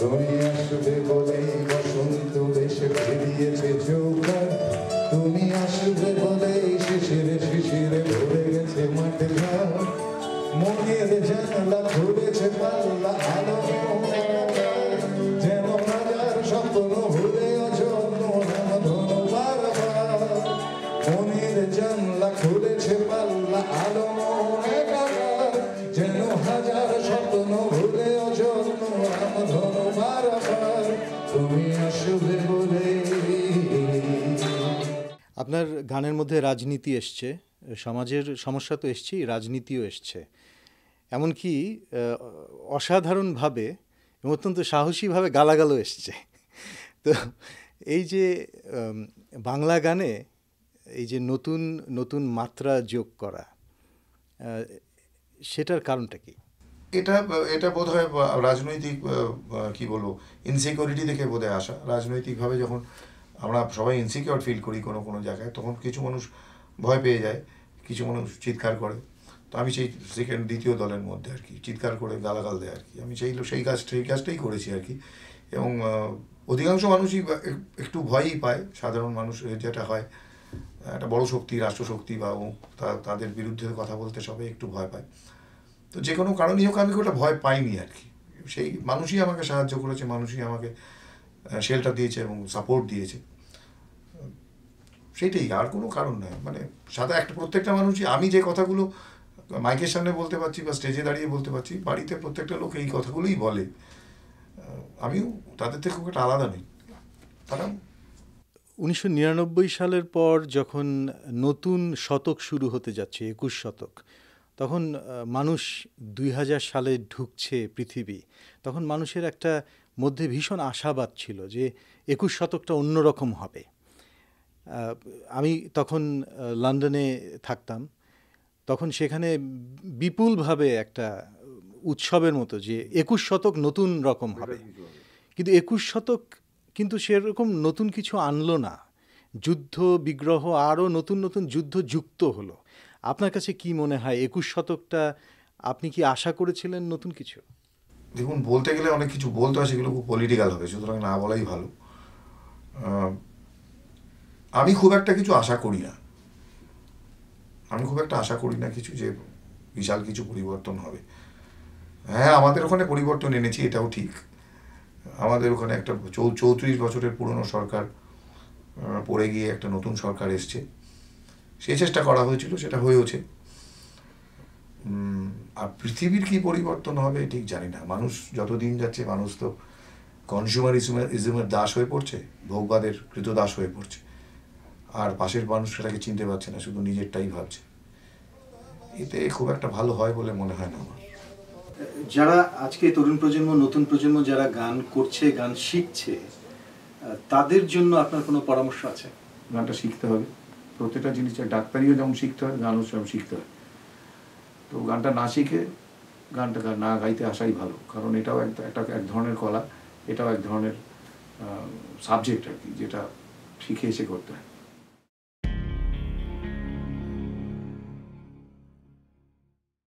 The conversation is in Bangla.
তুমি আসবে বলেই বসন্ত এসে ফিরিয়েছে চৌকার, তুমি আসবে বলেই শিশিরে শিশিরে ভরে গেছে মাঠের ঘাট, মনের জানলা খুলেছে পাল্লা আলো যেন হাজার স্বপ্ন ভুলে অযত্ন রামধনু বারবার, মনের জানলা খুলেছে পাল্লা আলো যেন হাজার স্বপ্ন ভুলে অযত্ন রামধনু বারবার, তুমি আসবে বলে। আপনার গানের মধ্যে রাজনীতি এসছে, সমাজের সমস্যা তো এসছেই, রাজনীতিও এসছে, এমনকি অসাধারণভাবে এবং অত্যন্ত সাহসীভাবে গালাগালও এসছে। তো এই যে বাংলা গানে এই যে নতুন নতুন মাত্রা যোগ করা, সেটার কারণটা কি? এটা বোধ হয় রাজনৈতিক কি বলবো ইনসিকিউরিটি থেকে বোধ হয় আসা। রাজনৈতিকভাবে যখন আমরা সবাই ইনসিকিউর ফিল করি কোনো কোনো জায়গায়, তখন কিছু মানুষ ভয় পেয়ে যায়, কিছু মানুষ চিৎকার করে। তো আমি সেই দ্বিতীয় দলের মধ্যে আর কি, চিৎকার করে গালাগাল দেয় আর কি, আমি সেই কাজটাই করেছি আর কি। এবং অধিকাংশ মানুষই একটু ভয়ই পায়, সাধারণ মানুষ যেটা হয়, একটা বড় শক্তি, রাষ্ট্রশক্তি বা তাদের বিরুদ্ধে কথা বলতে সবাই একটু ভয় পায়। তো যে কোনো কারণেই হোক আমি ওটা ভয় পাইনি আর কি। সেই মানুষই আমাকে সাহায্য করেছে, মানুষই আমাকে শেল্টার দিয়েছে এবং সাপোর্ট দিয়েছে, সেইটাই, আর কোনো কারণ নয়। মানে প্রত্যেকটা মানুষই, আমি যে কথাগুলো মাইকের সামনে বলতে পারছি বা স্টেজে দাঁড়িয়ে বলতে পারছি, বাড়িতে প্রত্যেকটা লোক এই কথাগুলোই বলে, আমিও তাদের থেকে খুব একটা আলাদা নেই। তারা 1999 সালের পর যখন নতুন শতক শুরু হতে যাচ্ছে, 21 শতক, তখন মানুষ 2000 সালে ঢুকছে পৃথিবী, তখন মানুষের একটা মধ্যে ভীষণ আশাবাদ ছিল যে 21 শতকটা অন্যরকম হবে। আমি তখন লন্ডনে থাকতাম, তখন সেখানে বিপুলভাবে একটা উৎসবের মতো যে 21 শতক নতুন রকম হবে, কিন্তু 21 শতক কিন্তু সেরকম নতুন কিছু আনলো না। যুদ্ধ বিগ্রহ, আরও নতুন নতুন যুদ্ধ যুক্ত হলো। আপনার কাছে কি মনে হয় 21 শতকটা আপনি কি আশা করেছিলেন নতুন কিছু? দেখুন, বলতে গেলে অনেক কিছু বলতে হয়, সেগুলো খুব পলিটিক্যাল হবে, সুতরাং না বলাই ভালো। আমি খুব একটা কিছু আশা করি না, কিছু যে বিশাল কিছু পরিবর্তন হবে। হ্যাঁ, আমাদের ওখানে পরিবর্তন এনেছি, এটাও ঠিক। আমাদের ওখানে একটা 34 বছরের পুরনো সরকার পড়ে গিয়ে একটা নতুন সরকার এসছে, সেই চেষ্টা করা হয়েছিল, সেটা হয়েওছে। আর পৃথিবীর কি পরিবর্তন হবে ঠিক জানি না। মানুষ যত দিন যাচ্ছে, মানুষ তো কনজিউমারিজমের দাস হয়ে পড়ছে, ভোগবাদের কৃতদাস হয়ে পড়ছে, আর পাশের মানুষ সেটাকে চিনতে পারছে না, শুধু নিজেরটাই ভাবছে। এতে খুব একটা ভালো হয় বলে মনে হয় না আমার। যারা আজকে তরুণ প্রজন্ম, নতুন প্রজন্ম যারা গান করছে, গান শিখছে, তাদের জন্য আপনার কোনো পরামর্শ আছে? গানটা শিখতে হবে, প্রত্যেকটা জিনিস, ডাক্তারিও যেমন শিখতে হয়, গানও সেরকম শিখতে হয়। তো গানটা না শিখে গানটা না গাইতে আসাই ভালো, কারণ এটাও এক ধরনের কলা, এটাও এক ধরনের সাবজেক্ট আর কি, যেটা শিখে এসে করতে হয়।